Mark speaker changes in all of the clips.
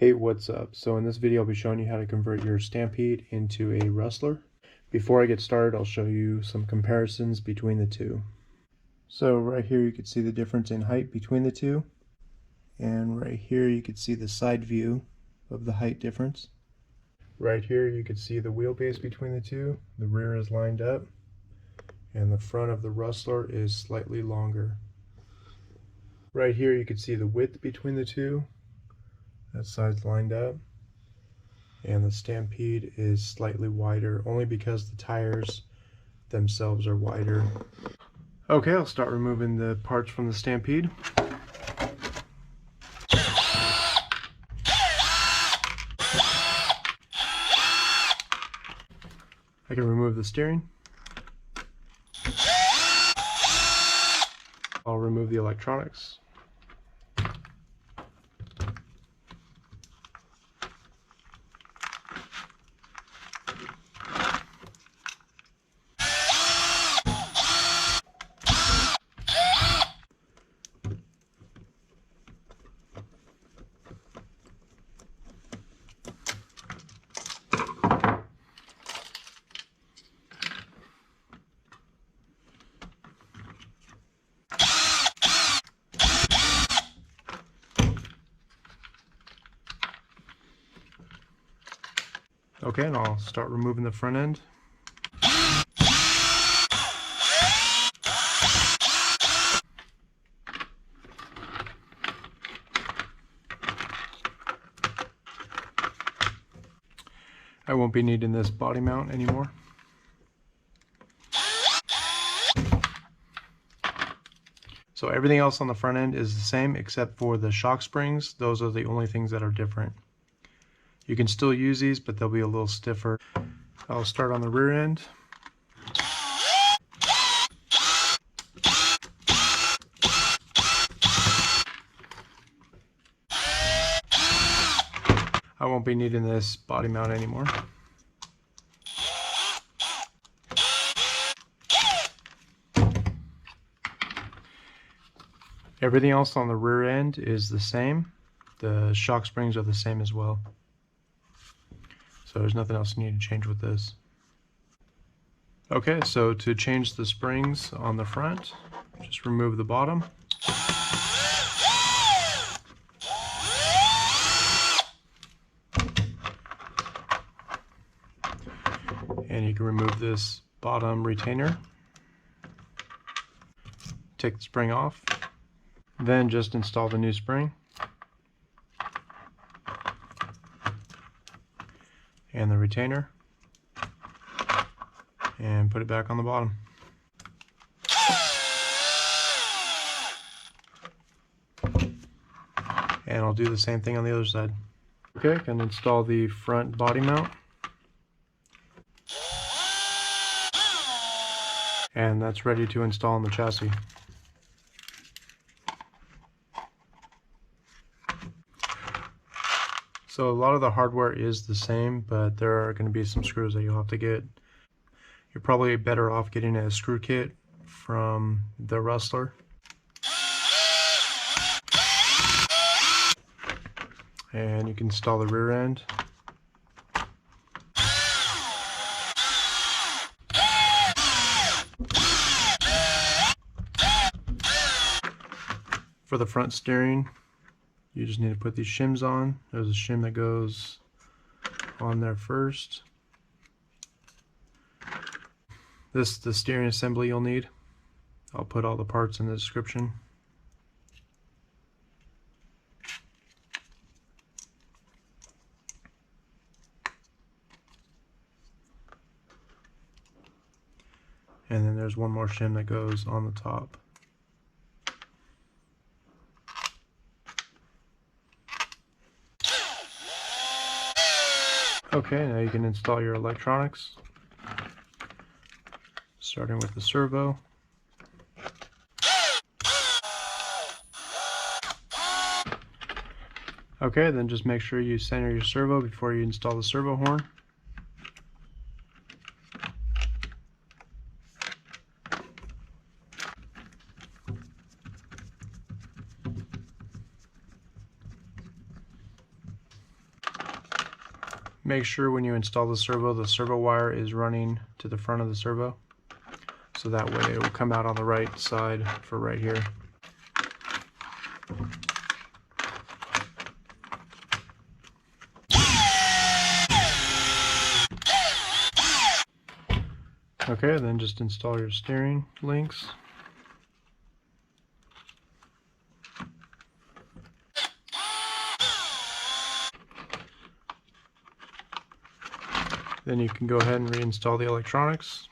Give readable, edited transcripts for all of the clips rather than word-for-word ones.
Speaker 1: Hey, what's up? So in this video I'll be showing you how to convert your Stampede into a Rustler. Before I get started, I'll show you some comparisons between the two. So right here you can see the difference in height between the two, and right here you can see the side view of the height difference. Right here you can see the wheelbase between the two. The rear is lined up and the front of the Rustler is slightly longer. Right here you can see the width between the two. That side's lined up, and the Stampede is slightly wider only because the tires themselves are wider. Okay, I'll start removing the parts from the Stampede. I can remove the steering. I'll remove the electronics. Okay, and I'll start removing the front end. I won't be needing this body mount anymore. So everything else on the front end is the same except for the shock springs. Those are the only things that are different. You can still use these, but they'll be a little stiffer. I'll start on the rear end. I won't be needing this body mount anymore. Everything else on the rear end is the same. The shock springs are the same as well. So there's nothing else you need to change with this. Okay, so to change the springs on the front, just remove the bottom. And you can remove this bottom retainer. Take the spring off. Then just install the new spring. And the retainer, and put it back on the bottom. And I'll do the same thing on the other side. Okay, I can install the front body mount. And that's ready to install on the chassis. So a lot of the hardware is the same, but there are going to be some screws that you'll have to get. You're probably better off getting a screw kit from the Rustler. And you can install the rear end. For the front steering, you just need to put these shims on. There's a shim that goes on there first. This is the steering assembly you'll need. I'll put all the parts in the description. And then there's one more shim that goes on the top. Okay, now you can install your electronics, starting with the servo. Okay, then just make sure you center your servo before you install the servo horn. Make sure when you install the servo wire is running to the front of the servo, so that way it will come out on the right side for right here. Okay, then just install your steering links. Then you can go ahead and reinstall the electronics.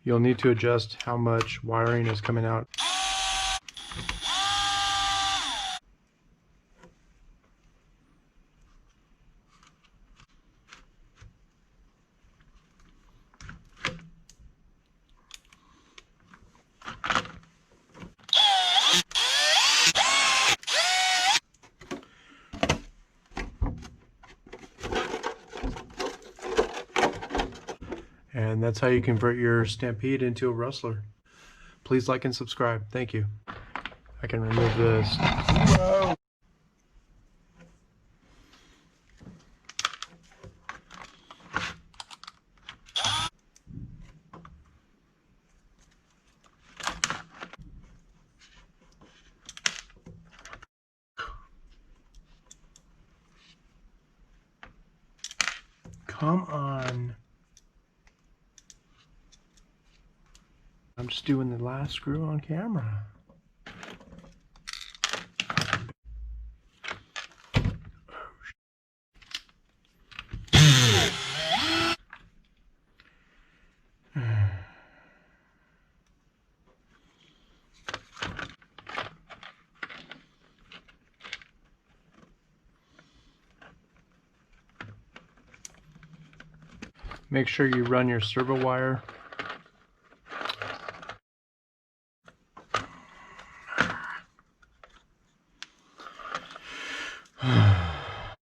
Speaker 1: You'll need to adjust how much wiring is coming out. And that's how you convert your Stampede into a Rustler. Please like and subscribe. Thank you. I can remove this. Whoa. Come on. I'm just doing the last screw on camera. Make sure you run your servo wire